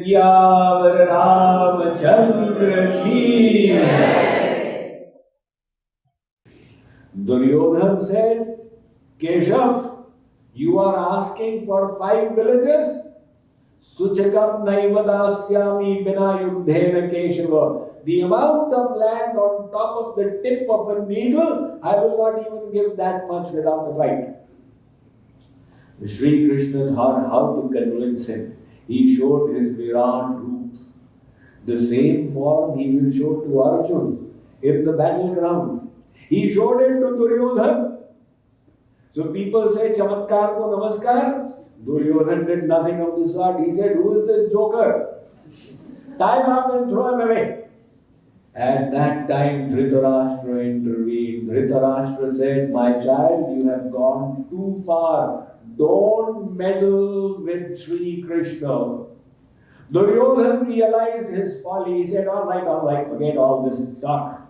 सियावर रामचंद्र की। Duryodhana said, Keshav, you are asking for 5 villages? Suchakam naivadasyami bina yudhena Keshava. The amount of land on top of the tip of a needle, I will not even give that much without a fight. Sri Krishna thought how to convince him. He showed his Virat Roop. The same form he will show to Arjun in the battleground. He showed it to Duryodhana. So people say, Chamatkar ko namaskar. Duryodhana did nothing of the sort. He said, who is this joker? Tie him up and throw him away. At that time, Dhritarashtra intervened. Dhritarashtra said, my child, you have gone too far. Don't meddle with Sri Krishna. Duryodhana realized his folly. He said, all right, forget all this talk.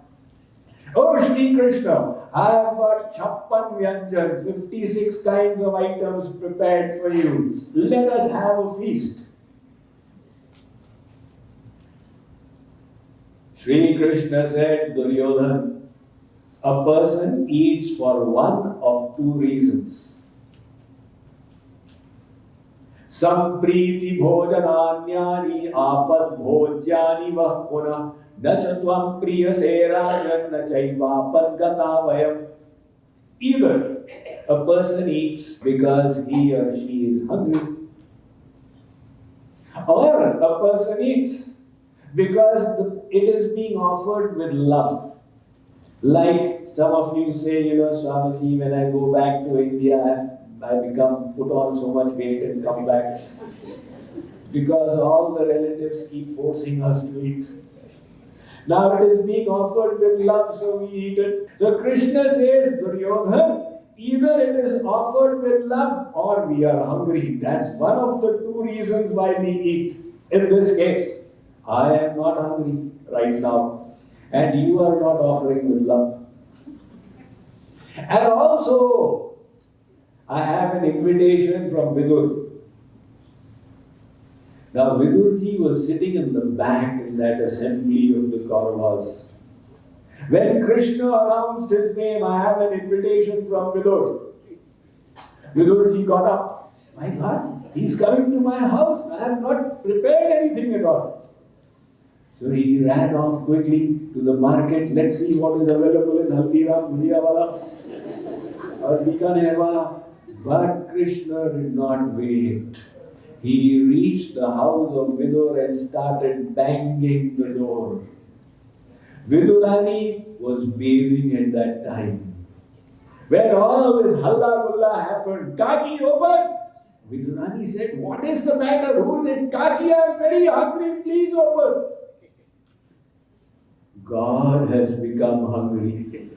Oh, Shri Krishna, I have got Chappan Vyanjan, 56 kinds of items prepared for you. Let us have a feast. Shri Krishna said, Duryodhana, a person eats for one of 2 reasons. Sampriti bhojananyani apad bhojyani vah punah Nachatvam priya se rajan nachaiva padgatavayam. Either a person eats because he or she is hungry, or a person eats because it is being offered with love. Like some of you say, Swamiji, when I go back to India, I put on so much weight and come back because all the relatives keep forcing us to eat. Now it is being offered with love, so we eat it. So Krishna says, Duryodhana, either it is offered with love or we are hungry. That's one of the 2 reasons why we eat. In this case, I am not hungry right now, and you are not offering with love. And also, I have an invitation from Vidur. Now Vidurji was sitting in the back in that assembly of the Kauravas. When Krishna announced his name, I have an invitation from Vidur. Vidurji got up. My God, he's coming to my house. I have not prepared anything at all. So he ran off quickly to the market. Let's see what is available in Haldiram, Mudiyawala or Bikanerwala. But Krishna did not wait. He reached the house of Vidur and started banging the door. Vidurani was bathing at that time. When all this halla-gulla happened, Kaki, open! Vidurani said, what is the matter? Who is it? Kaki, I am very hungry, please open. God has become hungry.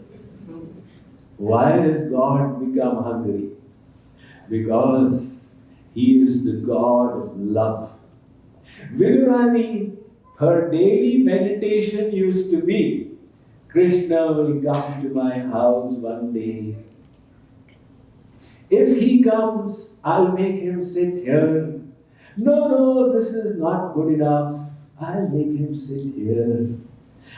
Why has God become hungry? Because He is the God of love. Vidurani, her daily meditation used to be, Krishna will come to my house one day. If he comes, I'll make him sit here. No, this is not good enough. I'll make him sit here.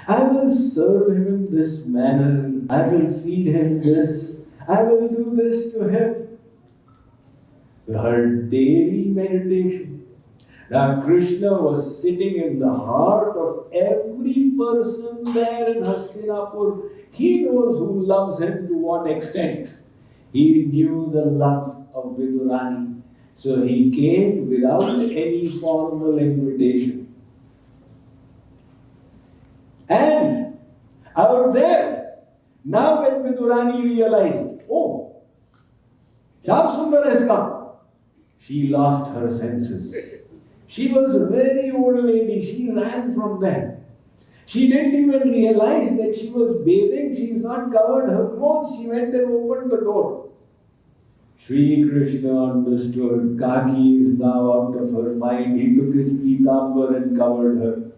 I will serve him in this manner. I will feed him this. I will do this to him. Her daily meditation. Now Krishna was sitting in the heart of every person there in Hastinapur. He knows who loves him to what extent. He knew the love of Vidurani. So he came without any formal invitation. And out there, now when Vidurani realized, oh, Shyam has come, she lost her senses. She was a very old lady. She ran from there. She didn't even realize that she was bathing. She's not covered her clothes. She went and opened the door. Sri Krishna understood. Kaki is now out of her mind. He took his pitambar and covered her.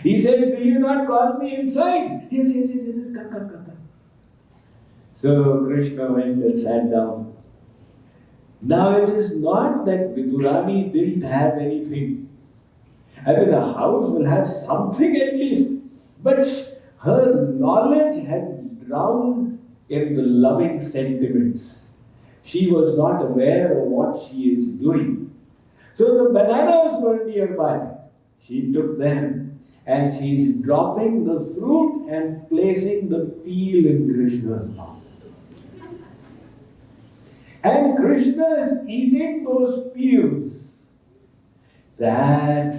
He said, will you not call me inside? Yes, come. So Krishna went and sat down. Now it is not that Vidurani didn't have anything. I mean, the house will have something at least. But her knowledge had drowned in the loving sentiments. She was not aware of what she is doing. So the bananas were nearby. She took them and she's dropping the fruit and placing the peel in Krishna's mouth. And Krishna is eating those peels. That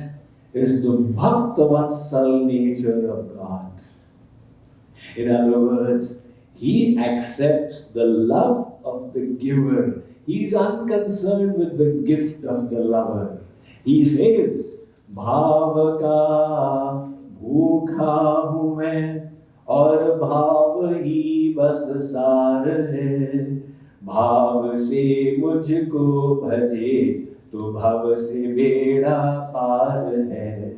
is the Bhaktavatsal nature of God. In other words, He accepts the love of the giver. He is unconcerned with the gift of the lover. He says, Bhava ka bhukha hu main aur bhav hi bas sar hai. Bhav se mujhko bhaje to bhav se beda par hai.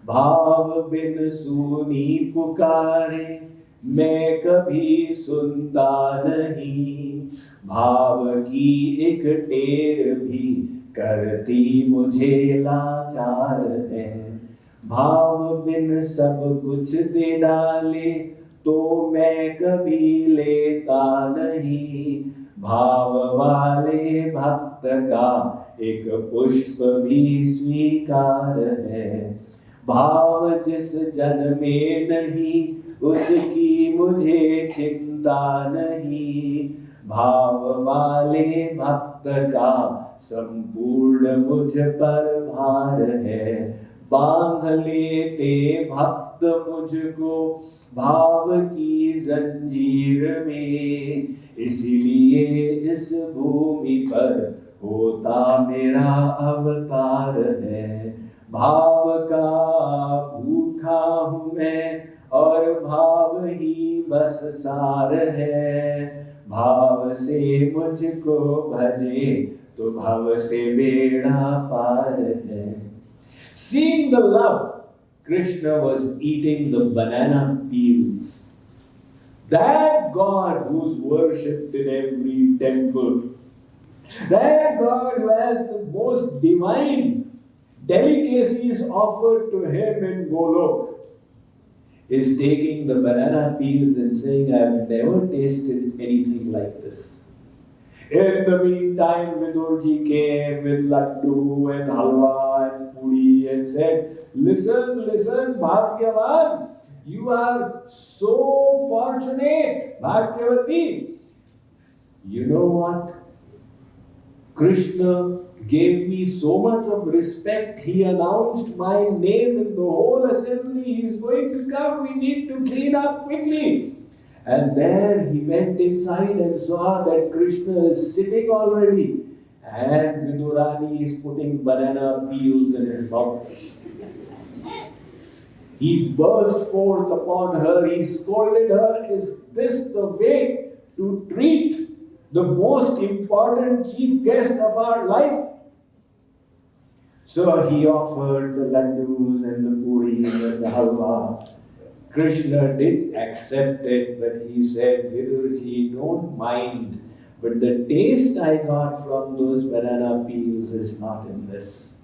Bhav bin suni pukare मैं कभी सुनता नहीं. भाव की एक टेर भी करती मुझे लाचार है. भाव बिन सब कुछ दे डाले तो मैं कभी लेता नहीं. भाव वाले भक्त का एक पुष्प भी स्वीकार है. भाव जिस जन में नहीं उसकी मुझे चिंता नहीं. भाव वाले भक्त का संपूर्ण मुझ पर भार है. बांध लेते भक्त मुझको भाव की जंजीर में. इसीलिए इस भूमि पर होता मेरा अवतार है. भाव का भूखा हूँ मैं और भाव ही बस सार है. भाव से मुझको भजे तो भव से बेड़ा पार है. Seeing the love, Krishna was eating the banana peels. That God who is worshipped in every temple, that God who has the most divine delicacies offered to him in Golok, is taking the banana peels and saying, I have never tasted anything like this. In the meantime, Vidurji came with laddu and halwa and puri and said, listen, Bhagyavan, you are so fortunate, Bhagyavati. You know what? Krishna gave me so much of respect. He announced my name in the whole assembly. He is going to come. We need to clean up quickly. And there he went inside and saw that Krishna is sitting already. And Vidurani is putting banana peels in his mouth. He burst forth upon her. He scolded her. Is this the way to treat the most important chief guest of our life? So he offered the laddus and the puris and the halwa. Krishna did accept it, but he said, Vidurji, don't mind. But the taste I got from those banana peels is not in this.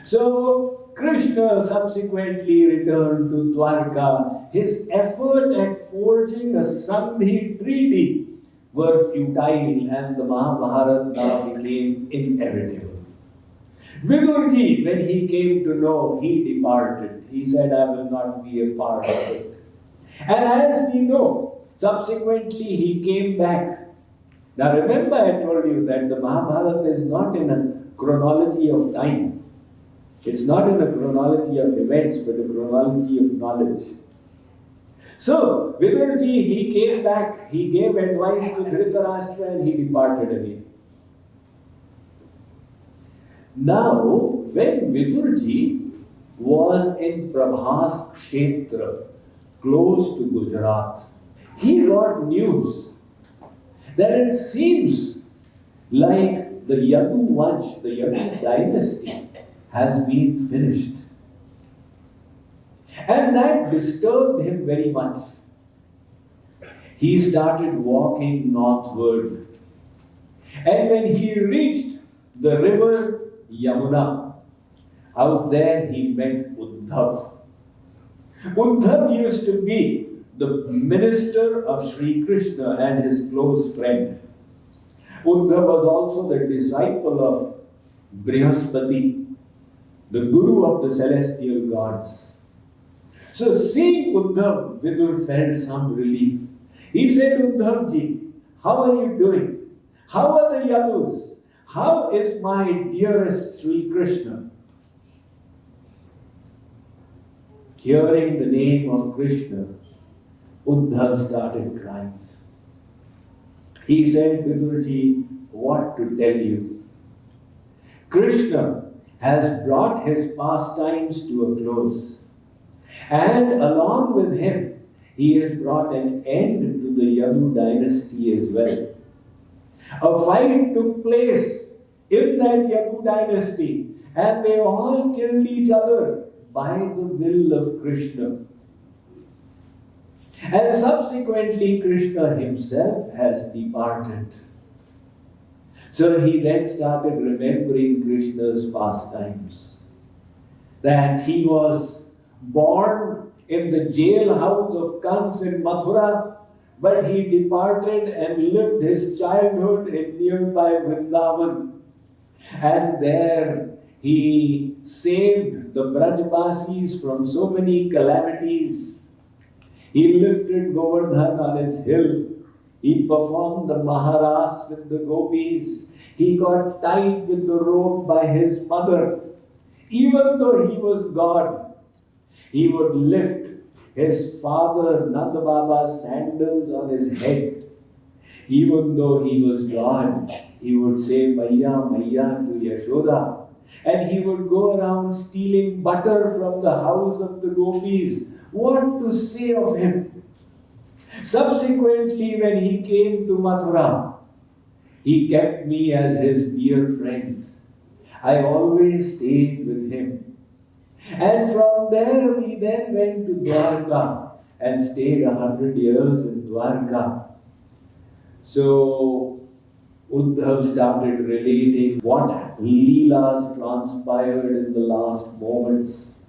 So Krishna subsequently returned to Dwarka. His effort at forging a Sandhi treaty were futile and the Mahabharata became inevitable. Vidurji, when he came to know, he departed. He said, I will not be a part of it. And as we know, subsequently he came back. Now remember, I told you that the Mahabharata is not in a chronology of time. It's not in a chronology of events, but a chronology of knowledge. So, Vidurji, he came back, he gave advice to Dhritarashtra and he departed again. Now, when Vidurji was in Prabhas Kshetra, close to Gujarat, he got news that it seems like the Yadu Vansh, the Yadu dynasty, has been finished. And that disturbed him very much. He started walking northward. And when he reached the river Yamuna, Out there he met Uddhav. Uddhav used to be the minister of Sri Krishna and his close friend. Uddhav was also the disciple of Brihaspati, the guru of the celestial gods. So seeing Uddhav, Vidur felt some relief. He said, Uddhavji, how are you doing? How are the Yadus? How is my dearest Sri Krishna? Hearing the name of Krishna, Uddhav started crying. He said, Vidurji, what to tell you? Krishna has brought his pastimes to a close. And along with him, he has brought an end to the Yadu dynasty as well. A fight took place in that Yadu dynasty, and they all killed each other by the will of Krishna. And subsequently, Krishna himself has departed. So he then started remembering Krishna's pastimes. That he was born in the jailhouse of Kans in Mathura, but he departed and lived his childhood in nearby Vrindavan. And there he saved the Brajbasis from so many calamities. He lifted Govardhan on his hill. He performed the Maharas with the gopis. He got tied with the rope by his mother. Even though he was God, he would lift his father Nanda Baba's sandals on his head. Even though he was God, he would say Maiya, Maiya to Yashoda. And he would go around stealing butter from the house of the gopis. What to say of him? Subsequently, when he came to Mathura, he kept me as his dear friend. I always stayed with him. And from there, we then went to Dwarka and stayed 100 years in Dwarka. So, Uddhav started relating what Leelas transpired in the last moments.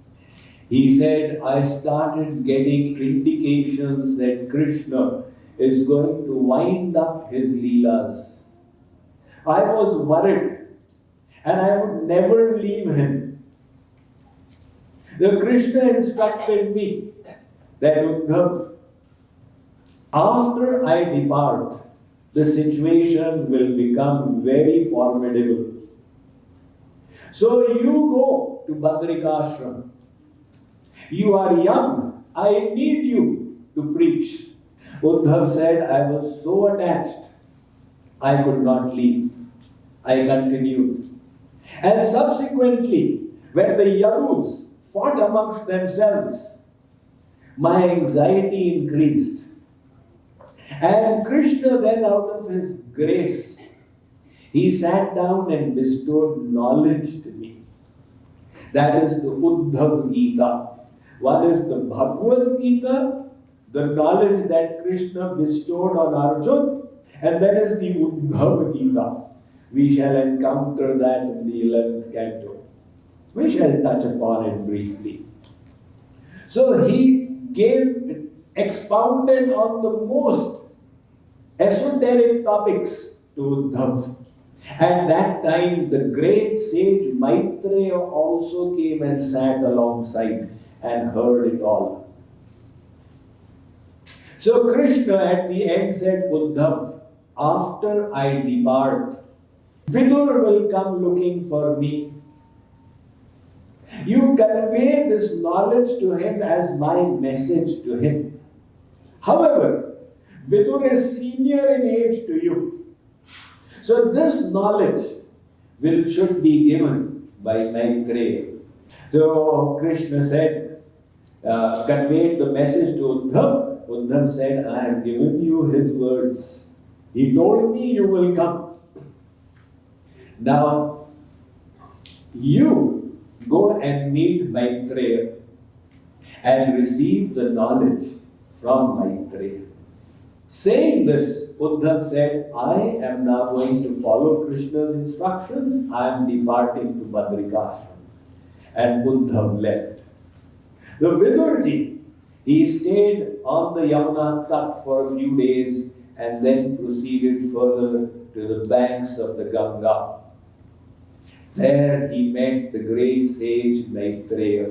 He said, I started getting indications that Krishna is going to wind up his Leelas. I was worried and I would never leave him. The Krishna instructed me that Uddhav, after I depart, the situation will become very formidable. So you go to Badrikashram. You are young. I need you to preach. Uddhav said, I was so attached, I could not leave. I continued. And subsequently, when the Yadus fought amongst themselves, my anxiety increased. And Krishna then, out of his grace, he sat down and bestowed knowledge to me. That is the Uddhav Gita. One is the Bhagwat Gita, the knowledge that Krishna bestowed on Arjuna, and then is the Uddhav Gita. We shall encounter that in the 11th canto. We shall touch upon it briefly. So he expounded on the most esoteric topics to Uddhav. At that time, the great sage Maitreya also came and sat alongside and heard it all. So Krishna at the end said, Uddhav, after I depart, Vidur will come looking for me. You convey this knowledge to him as my message to him. However, Vidur is senior in age to you. So this knowledge should be given by Maitreya. So Krishna said, conveyed the message to Uddhav. Uddhav said, I have given you his words. He told me you will come. Now, you go and meet Maitreya and receive the knowledge from Maitreya. Saying this, Uddhav said, I am now going to follow Krishna's instructions. I am departing to Badrikashram. and Uddhav left. The Vidurji, he stayed on the Yamuna Tat for a few days and then proceeded further to the banks of the Ganga. There he met the great sage Maitreya,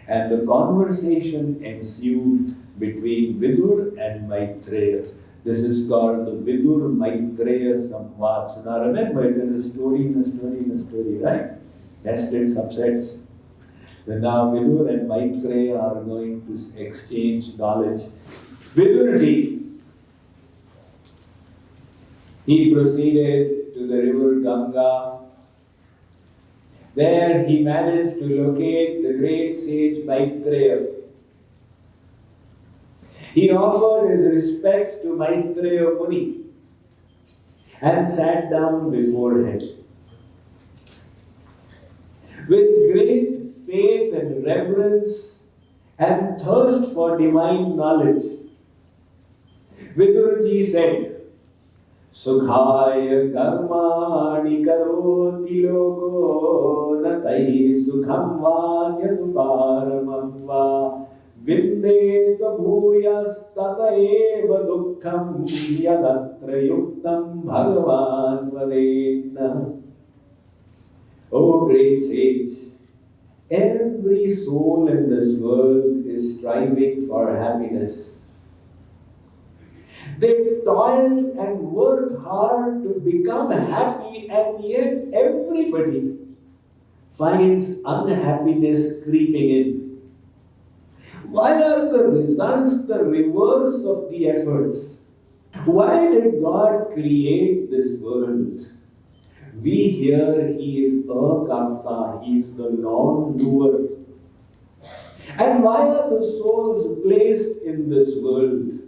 and the conversation ensued between Vidur and Maitreya. This is called the Vidur Maitreya Samvad. Now remember, it is a story in a story in a story, right? Nested subsets. So now Vidur and Maitreya are going to exchange knowledge. Vidurji, he proceeded to the river Ganga. There he managed to locate the great sage Maitreya. He offered his respects to Maitreya Muni and sat down before him. With great faith and reverence and thirst for divine knowledge, Vidurji said, Sukhaya karmani karoti logo natai sukham vanyadu va vindeta bhuyas tataeva dukkham yadatra yuktam bhagavan vadetna. O great sage, every soul in this world is striving for happiness. They toil and work hard to become happy, and yet everybody finds unhappiness creeping in. Why are the results the reverse of the efforts? Why did God create this world? We hear He is a karta, He is the non-doer. And why are the souls placed in this world?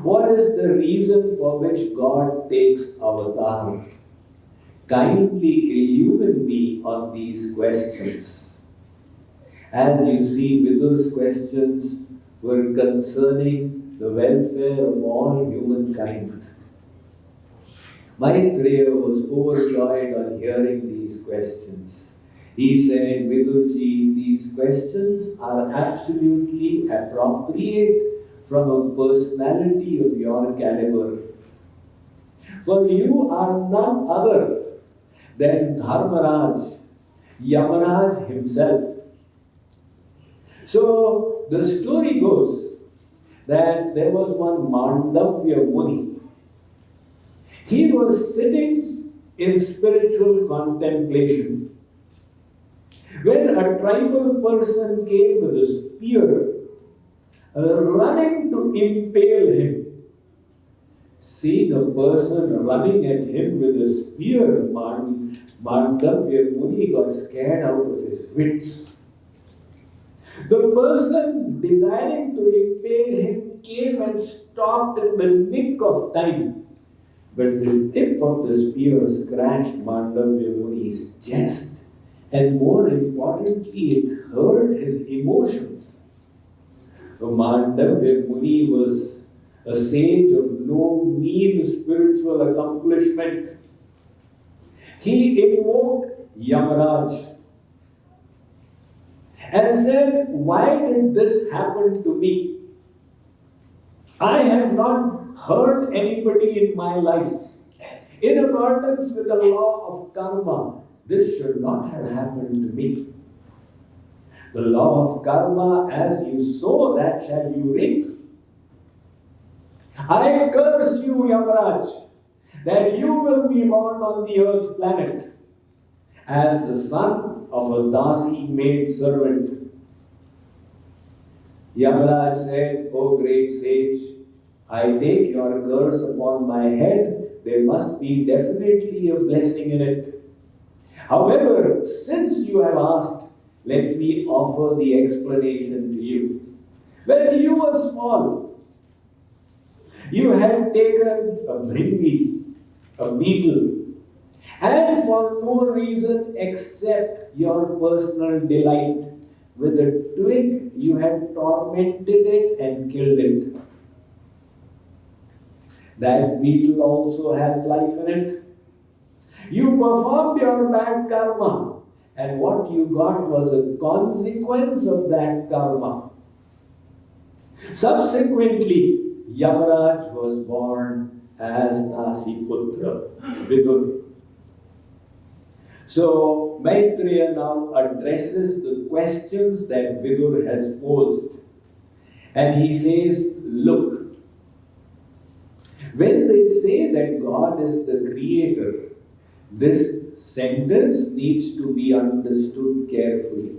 What is the reason for which God takes avatar? Kindly illumine me on these questions. As you see, Vidur's questions were concerning the welfare of all humankind. Maitreya was overjoyed on hearing these questions. He said, Vidurji, these questions are absolutely appropriate from a personality of your caliber. For you are none other than Dharmaraj, Yamaraj himself. So the story goes that there was one Mandavya Muni. He was sitting in spiritual contemplation when a tribal person came with a spear running to impale him. Seeing a person running at him with a spear, Mandavya Muni got scared out of his wits. The person desiring to impale him came and stopped in the nick of time. But the tip of the spear scratched Mandavya Muni's chest, and more importantly, it hurt his emotions. Mandavya Muni was a sage of no mean spiritual accomplishment. He invoked Yamaraj and said, why did this happen to me? I have not hurt anybody in my life. In accordance with the law of karma, this should not have happened to me. The law of karma, as you sow, that shall you reap. I curse you, Yamaraj, that you will be born on the earth planet as the son of a Dasi maid servant. Yamaraj said, O great sage, I take your curse upon my head. There must be definitely a blessing in it. However, since you have asked, let me offer the explanation to you. When you were small, you had taken a bringi, a beetle, and for no reason except your personal delight, with a twig you had tormented it and killed it. That beetle also has life in it. You performed your bad karma, and what you got was a consequence of that karma. Subsequently, Yamaraj was born as Nasiputra, Vidur. So, Maitreya now addresses the questions that Vidur has posed. And he says, look, when they say that God is the creator, this sentence needs to be understood carefully.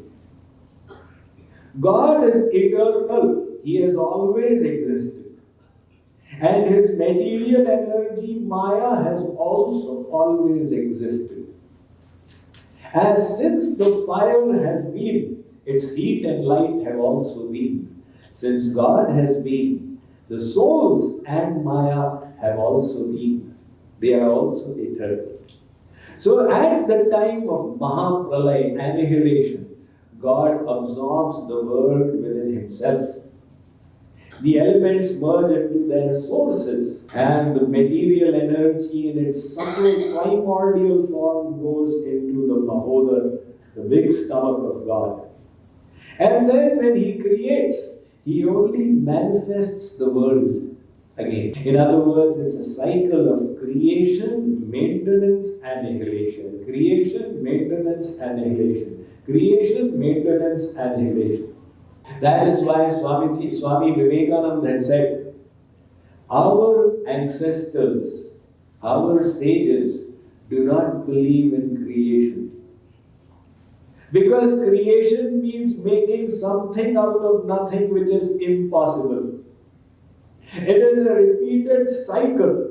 God is eternal. He has always existed. And his material energy, Maya, has also always existed. As since the fire has been, its heat and light have also been. Since God has been, the souls and Maya have also been. They are also eternal. So at the time of Mahapralaya, annihilation, God absorbs the world within himself. The elements merge into their sources, and the material energy in its subtle primordial form goes into the Mahodar, the big stomach of God. And then when he creates, he only manifests the world again. In other words, it's a cycle of creation, maintenance, annihilation. Creation, maintenance, annihilation. Creation, maintenance, annihilation. That is why Swami Vivekananda had said, our ancestors, our sages do not believe in creation. Because creation means making something out of nothing which is impossible. It is a repeated cycle.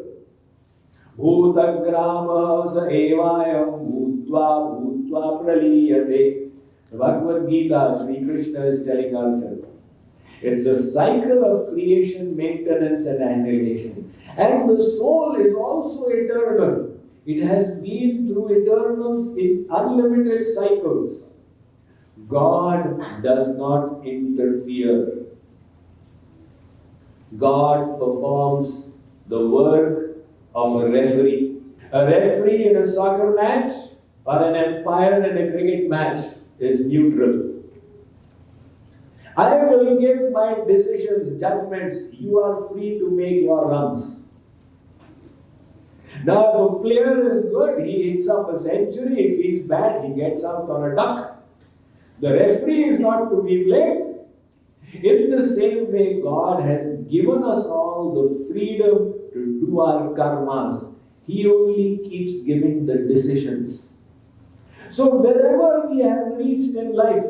Bhutagrama sa evayam bhutva bhutva praliyate. The Bhagavad Gita, Sri Krishna is telling Arjuna. It's a cycle of creation, maintenance, and annihilation. And the soul is also eternal. It has been through eternals in unlimited cycles. God does not interfere. God performs the work of a referee. A referee in a soccer match or an umpire in a cricket match is neutral. I will give my decisions, judgments. You are free to make your runs. Now, if a player is good, he hits up a century. If he's bad, he gets out on a duck. The referee is not to be blamed. In the same way, God has given us all the freedom to do our karmas. He only keeps giving the decisions. So wherever we have reached in life,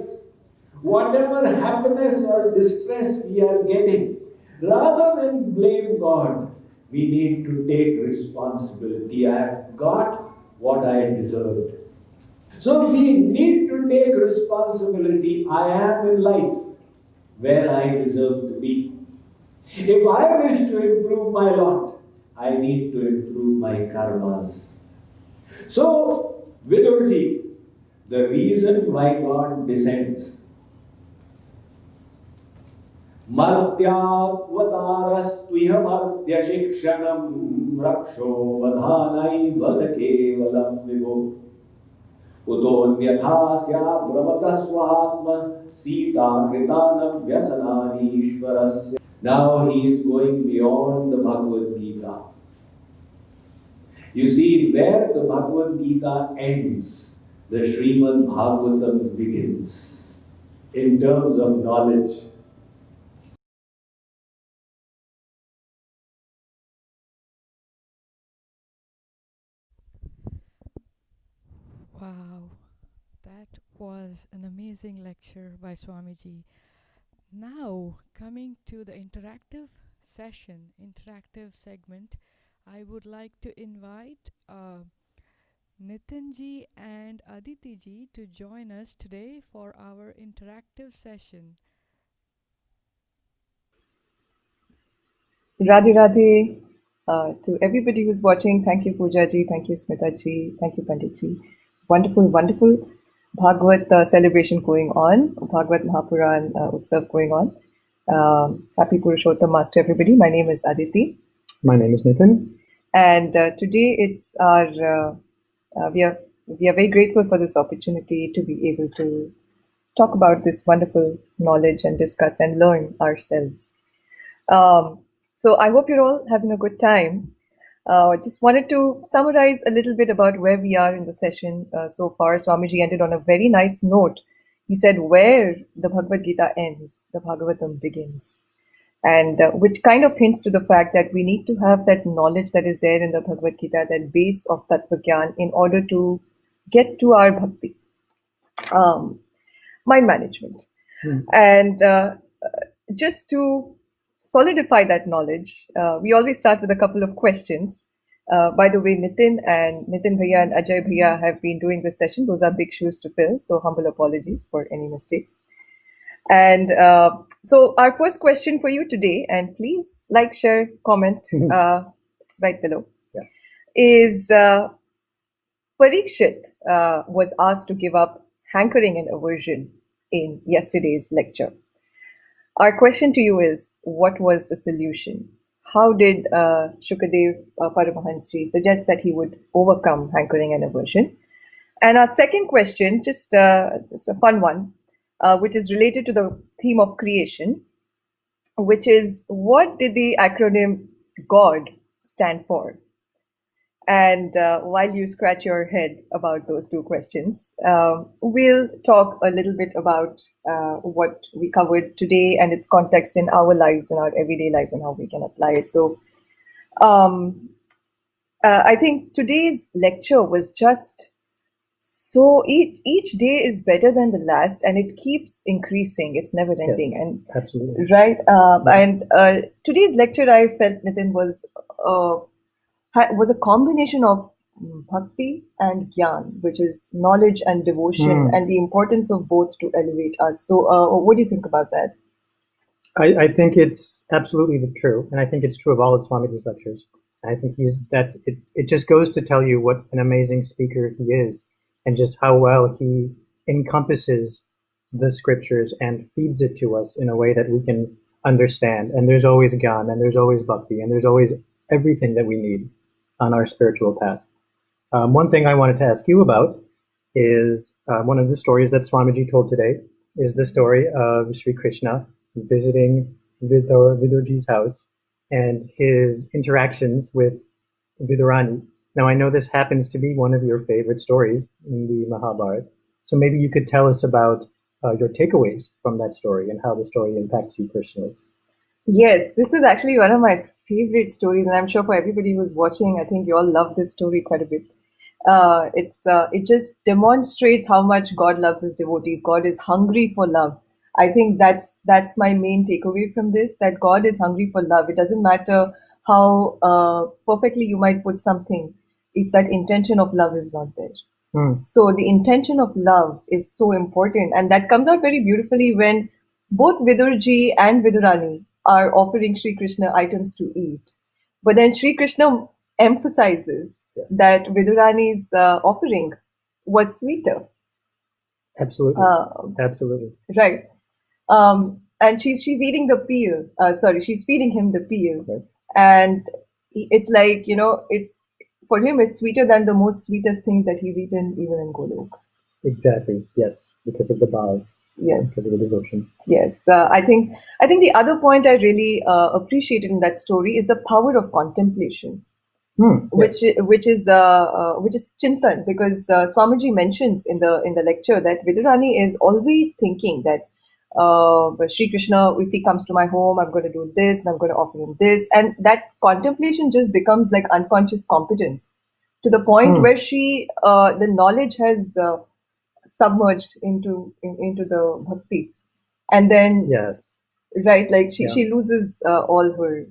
whatever happiness or distress we are getting, rather than blame God, we need to take responsibility. I have got what I deserved. So we need to take responsibility. I am in life where I deserve to be. If I wish to improve my lot, I need to improve my karmas. So, Vidurji, the reason why God descends. Martyavataras-tviha martya shikshanam raksho vadhanai vadakevalam vibhu udonyatha syabramata swatma sita kritanam vyasanani ishvarasya. Now he is going beyond the Bhagavad Gita. You see, where the Bhagavad Gita ends, the Srimad Bhagavatam begins in terms of knowledge. Wow, that was an amazing lecture by Swamiji. Now, coming to the interactive segment, I would like to invite Nitinji and Aditiji to join us today for our interactive session. Radhe Radhe to everybody who's watching. Thank you, Pooja ji. Thank you, Smita ji. Thank you, Pandit ji. Wonderful, wonderful Bhagavad celebration going on. Bhagwat Mahapuran Utsav going on. Happy Purushottam Maas to everybody. My name is Aditi. My name is Nitin. And today it's our, we are we are very grateful for this opportunity to be able to talk about this wonderful knowledge and discuss and learn ourselves. So I hope you're all having a good time. Just wanted to summarize a little bit about where we are in the session so far. Swamiji ended on a very nice note. He said, where the Bhagavad Gita ends, the Bhagavatam begins. And which kind of hints to the fact that we need to have that knowledge that is there in the Bhagavad Gita, that base of Tattva Gyan, in order to get to our bhakti, mind management. And just to solidify that knowledge, we always start with a couple of questions. By the way, Nitin Bhaiya and Ajay Bhaiya have been doing this session. Those are big shoes to fill, so humble apologies for any mistakes. And so our first question for you today, and please like, share, comment right below, is Parikshit was asked to give up hankering and aversion in yesterday's lecture. Our question to you is, what was the solution? How did Shukadev Paramahansa suggest that he would overcome hankering and aversion? And our second question, just a fun one, which is related to the theme of creation, which is, what did the acronym God stand for? And while you scratch your head about those two questions, we'll talk a little bit about what we covered today and its context in our lives, in our everyday lives, and how we can apply it. So I think today's lecture was just so, each day is better than the last, and it keeps increasing. It's never ending. Yes, And absolutely. right. And today's lecture, I felt, Nitin, was a combination of bhakti and gyan, which is knowledge and devotion, and the importance of both to elevate us. So what do you think about that? I think it's absolutely true, and I think it's true of all of Swamiji's lectures. I think it just goes to tell you what an amazing speaker he is, and just how well he encompasses the scriptures and feeds it to us in a way that we can understand. And there's always gyan, and there's always bhakti, and there's always everything that we need on our spiritual path. One thing I wanted to ask you about is one of the stories that Swamiji told today is the story of Sri Krishna visiting Vidurji's house and his interactions with Vidurani. Now, I know this happens to be one of your favorite stories in the Mahabharata, so maybe you could tell us about your takeaways from that story and how the story impacts you personally. Yes, this is actually one of my favorite stories, and I'm sure for everybody who's watching, I think you all love this story quite a bit. It just demonstrates how much God loves his devotees. God is hungry for love. I think that's my main takeaway from this, that God is hungry for love. It doesn't matter how perfectly you might put something if that intention of love is not there. So the intention of love is so important, and that comes out very beautifully when both Vidurji and Vidurani are offering Sri Krishna items to eat. But then Sri Krishna emphasizes that Vidurani's offering was sweeter. Absolutely. Absolutely. Right. And she's eating the peel. She's feeding him the peel. Right. And it's like, it's for him, it's sweeter than the most sweetest things that he's eaten even in Golok. Exactly. Yes. Because of the bhav. Yes. Because of the devotion. Yes. I think the other point I really appreciated in that story is the power of contemplation. Which is Chintan, because Swamiji mentions in the lecture that Vidurani is always thinking that Sri Krishna, if he comes to my home, I'm going to do this and I'm going to offer him this, and that contemplation just becomes like unconscious competence to the point where the knowledge has submerged into the bhakti, and then right, like she loses all her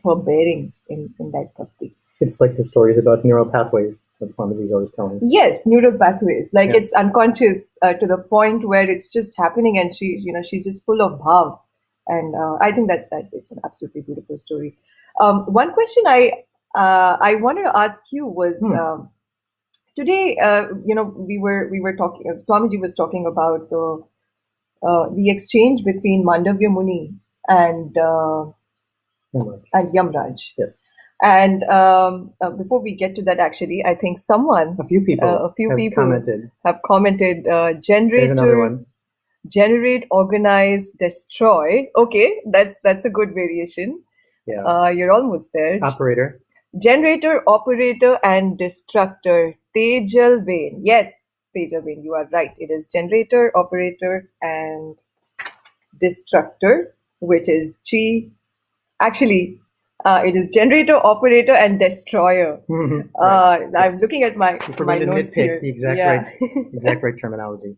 her bearings in that bhakti. It's like the stories about neural pathways that Swamiji is always telling. Yes, neural pathways. Like it's unconscious to the point where it's just happening, and she's just full of bhav. And I think that it's an absolutely beautiful story. One question I wanted to ask you was today. We were talking. Swamiji was talking about the exchange between Mandavya Muni and Yamraj. Yes. And before we get to that, actually, I think A few people have commented. have commented There's generator, another one. generate, organize, destroy. Okay, that's a good variation. Yeah. You're almost there. Operator. Generator, operator, and destructor. Tejal Vain. Yes, Tejal Vain, you are right. It is generator, operator, and destructor, which is Chi. Actually, it is generator, operator, and destroyer. Right. I'm Yes. looking at my If we're my going to notes nitpick here. the exact Yeah. right terminology.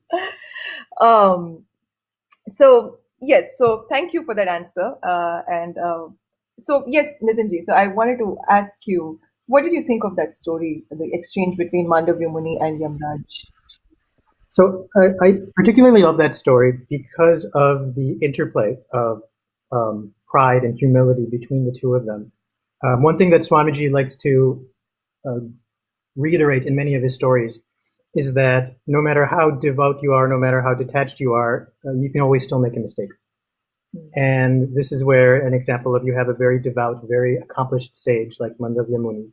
So yes, so thank you for that answer. So yes, Nitinji. So I wanted to ask you, what did you think of that story, the exchange between Mandavya Muni and Yamraj? So I particularly love that story because of the interplay of pride and humility between the two of them. One thing that Swamiji likes to reiterate in many of his stories is that no matter how devout you are, no matter how detached you are, you can always still make a mistake. And this is where an example of you have a very devout, very accomplished sage like Mandavya Muni.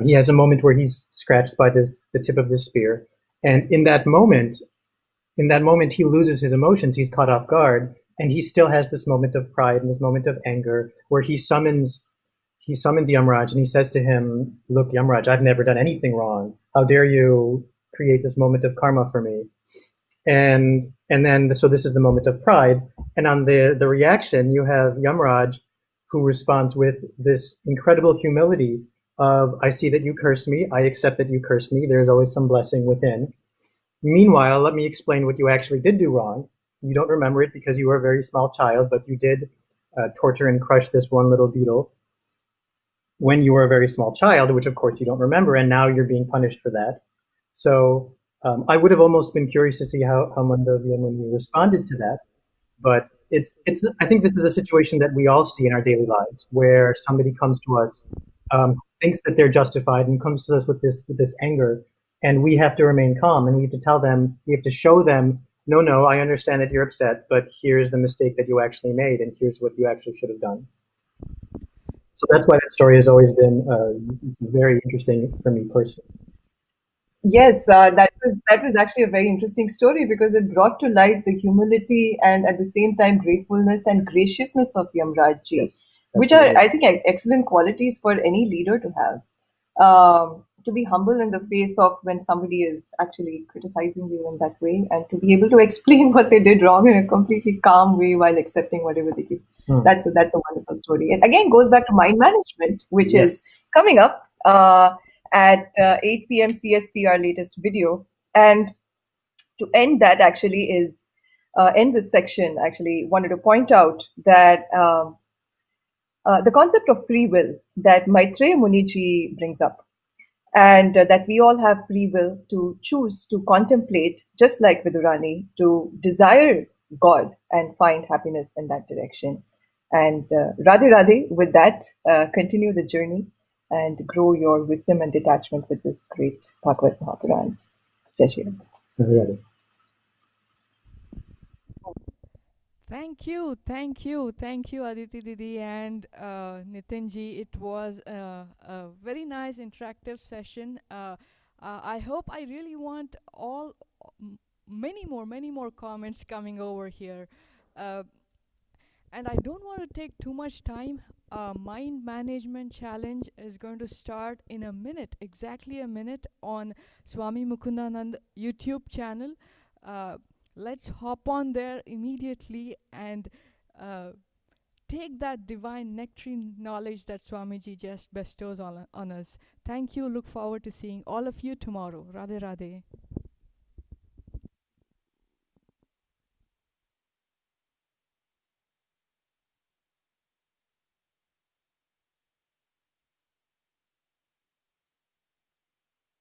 He has a moment where he's scratched by the tip of this spear, and in that moment, he loses his emotions. He's caught off guard, and he still has this moment of pride and this moment of anger where he summons Yamraj, and he says to him, "Look, Yamraj, I've never done anything wrong. How dare you create this moment of karma for me?" And then so this is the moment of pride, and on the reaction, you have Yamraj, who responds with this incredible humility of, "I see that you curse me. I accept that you curse me. There's always some blessing within. Meanwhile, let me explain what you actually did do wrong. You don't remember it because you were a very small child, but you did torture and crush this one little beetle when you were a very small child, which of course you don't remember, and now you're being punished for that." So I would have almost been curious to see how Mandavya Muni responded to that. But I think this is a situation that we all see in our daily lives, where somebody comes to us, thinks that they're justified, and comes to us with this anger, and we have to remain calm, and we have to tell them, we have to show them, no, I understand that you're upset, but here's the mistake that you actually made, and here's what you actually should have done. So that's why that story has always been it's very interesting for me personally. Yes, that was actually a very interesting story because it brought to light the humility and at the same time gratefulness and graciousness of Yamraj ji, Yes, which are, absolutely. I think, excellent qualities for any leader to have. To be humble in the face of when somebody is actually criticizing you in that way, and to be able to explain what they did wrong in a completely calm way while accepting whatever they did. That's a wonderful story. It again goes back to mind management, which is coming up at 8 p.m. CST, our latest video. And to end that, actually, is end this section, actually, wanted to point out that the concept of free will that Maitreya Muniji brings up, and that we all have free will to choose to contemplate, just like Vidurani, to desire God and find happiness in that direction. And Radhe Radhe, with that, continue the journey and grow your wisdom and detachment with this great Bhagavad Mahapuran. Jai Shri Ram. Thank you, Aditi Didi and Nitinji. It was a very nice interactive session. I hope I really want many more comments coming over here. And I don't want to take too much time. Mind management challenge is going to start in a minute, exactly a minute, on Swami Mukundananda YouTube channel. Let's hop on there immediately and take that divine nectarine knowledge that Swamiji just bestows on us. Thank you. Look forward to seeing all of you tomorrow. Radhe Radhe.